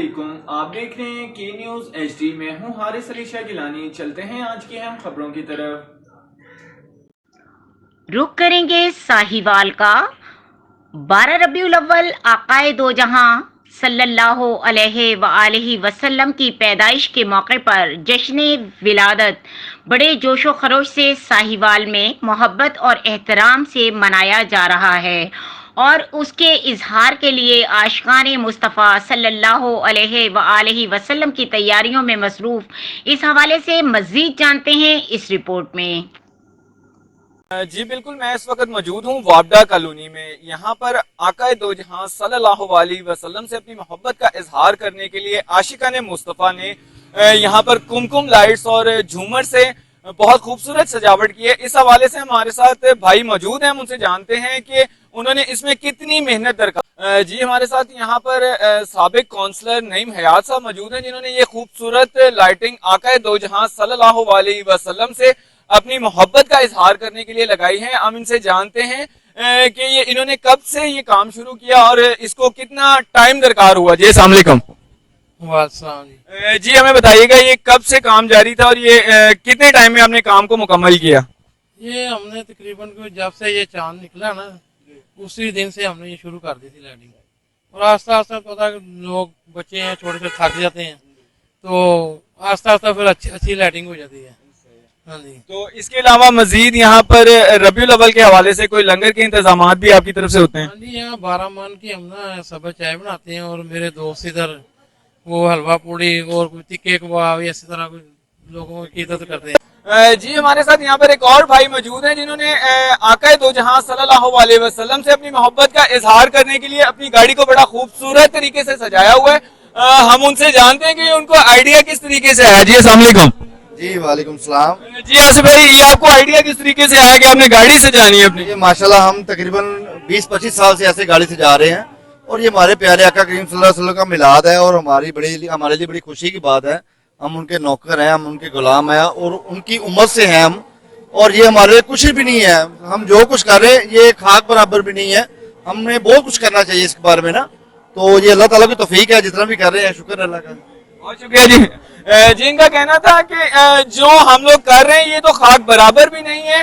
वालेकुम, आप देख रहे हैं के न्यूज़ HD। में हूं हारिस अली शाह गिलानी। चलते हैं आज की अहम खबरों की तरफ। रुख करेंगे साहिवाल का। 12 रबीउल अव्वल आकाए दो जहां सल्लल्लाहु अलैहि वसल्लम की पैदाइश के मौके पर जश्न विलादत बड़े जोशो खरोश से साहिवाल में मोहब्बत और एहतराम से मनाया जा रहा है और उसके इजहार के लिए आशिकान मुस्तफ़ा सल्लल्लाहु अलैहि वसल्लम की तैयारियों में मसरूफ़। इस हवाले से मज़ीद जानते हैं इस रिपोर्ट में। जी बिल्कुल, मैं इस वक्त मौजूद हूँ वापडा कॉलोनी में। यहाँ पर आकाए दो जहां सल्लल्लाहु अलैहि वसल्लम से अपनी मोहब्बत का इजहार करने के लिए आशिकान मुस्तफ़ा ने यहाँ पर कुमकुम लाइट्स और झूमर से बहुत खूबसूरत सजावट की है। इस हवाले से हमारे साथ भाई मौजूद हैं, हम उनसे जानते हैं कि उन्होंने इसमें कितनी मेहनत दरकार। जी हमारे साथ यहाँ पर साबिक काउंसलर नईम हयात साहब मौजूद हैं, जिन्होंने ये खूबसूरत लाइटिंग आकाए दो जहां सल्लल्लाहु अलैहि वसल्लम से अपनी मोहब्बत का इजहार करने के लिए लगाई है। हम इनसे जानते हैं कि ये इन्होंने कब से ये काम शुरू किया और इसको कितना टाइम दरकार हुआ। जी अस्सलाम वालेकुम। जी हमें बताइएगा ये कब से काम जारी था और ये कितने टाइम में आपने काम को मुकम्मल किया? ये हमने तकरीबन जब से ये चांद निकला ना उसी दिन से हमने ये शुरू कर दी थी लाइटिंग, और आस्ता आस्ता पता लोग बच्चे हैं छोटे छोटे थक जाते हैं तो आस्ता आस्ता फिर अच्छी लाइटिंग हो जाती है। हाँ जी। तो इसके अलावा मजीद यहाँ पर रबीउल अव्वल के हवाले से कोई लंगर के इंतजाम भी आपकी तरफ से होते हैं? हाँ जी, यहाँ 12 मन की हम ना सब चाय बनाते हैं और मेरे दोस्त इधर वो हलवा पूड़ी और कोई टिक्के कबाब ऐसी तरह लोगों की इज्जत करते हैं। जी हमारे साथ यहाँ पर एक और भाई मौजूद हैं, जिन्होंने आकाए दो जहां सल्लल्लाहु अलैहि वसल्लम से अपनी मोहब्बत का इजहार करने के लिए अपनी गाड़ी को बड़ा खूबसूरत तरीके से सजाया हुआ है। हम उनसे जानते हैं कि उनको आइडिया किस तरीके से आया। जी अस्सलाम वालेकुम। जी वालेकुम सलाम। जी आसिफ भाई, ये आपको आइडिया किस तरीके से आया कि आपने गाड़ी सजानी है अपनी? ये माशाल्लाह हम तकरीबन 20-25 साल से ऐसे गाड़ी से जा रहे हैं और ये हमारे प्यारे आका करीम सल्लल्लाहु अलैहि वसल्लम का मिलाद है और हमारे लिए बड़ी खुशी की बात है। हम उनके नौकर हैं, हम उनके गुलाम हैं और उनकी उम्मत से हैं हम, और ये हमारे लिए कुछ भी नहीं है। हम जो कुछ कर रहे हैं ये खाक बराबर भी नहीं है। हमने बहुत कुछ करना चाहिए इसके बारे में ना, तो ये अल्लाह ताला की तौफीक है, जितना भी कर रहे हैं शुक्र अल्लाह का। बहुत शुक्रिया जी। जी इनका कहना था कि जो हम लोग कर रहे हैं ये तो खाक बराबर भी नहीं है।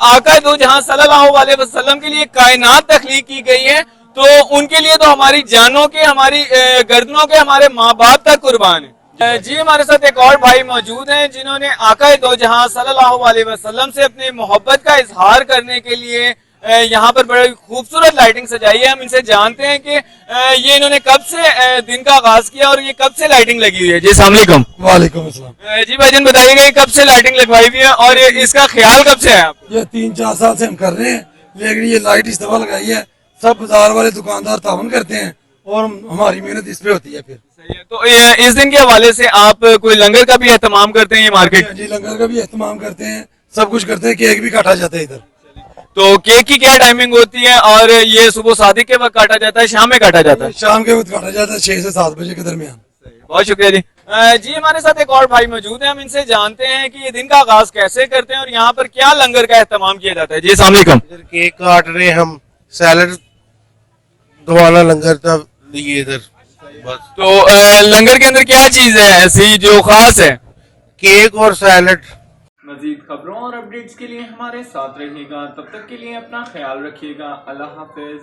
आका दो जहां सल्लल्लाहु अलैहि वसल्लम के लिए कायनात तख्लीक की गई है, तो उनके लिए तो हमारी जानों के, हमारी गर्दनों के, हमारे माँ बाप तक कुर्बान है। जी हमारे साथ एक और भाई मौजूद हैं, जिन्होंने आका दो जहां सल्लल्लाहु अलैहि वसल्लम से अपने मोहब्बत का इजहार करने के लिए यहाँ पर बड़ी खूबसूरत लाइटिंग सजाई है। हम इनसे जानते हैं कि ये इन्होंने कब से दिन का आगाज किया और ये कब से लाइटिंग लगी हुई है। जी अस्सलाम वालेकुम। वालेकुम अस्सलाम। जी भाईजान बताइएगा ये कब से लाइटिंग लगवाई हुई है और इसका ख्याल कब से है आप? ये 3-4 साल से हम कर रहे हैं, लेकिन ये लाइट इस दफा लगाई है, सब बाजार वाले दुकानदार तावन करते हैं और हमारी मेहनत इस पे होती है। फिर सही है। तो इस दिन के हवाले से आप कोई लंगर का भी एहतमाम करते हैं ये मार्केट? जी लंगर का भी एहतमाम करते हैं, सब कुछ करते हैं, केक भी काटा जाता है इधर। तो केक की क्या टाइमिंग होती है और ये सुबह सादिक के वक्त काटा जाता है, शाम में काटा जाता है? शाम के वक्त काटा जाता है 6 से 7 बजे के दरमियान। बहुत शुक्रिया जी। जी हमारे साथ एक और भाई मौजूद हैं, हम इनसे जानते हैं कि ये दिन का आगाज कैसे करते हैं और यहाँ पर क्या लंगर का एहतमाम किया जाता है। जी अस्सलाम वालेकुम। केक काट रहे हम, सैलड दवाना लंगर था लिए इधर बस। तो लंगर के अंदर क्या चीज है ऐसी जो खास है? केक और सैलड। मजीद खबरों और अपडेट्स के लिए हमारे साथ रहिएगा। तब तक के लिए अपना ख्याल रखिएगा। अल्लाह हाफिज।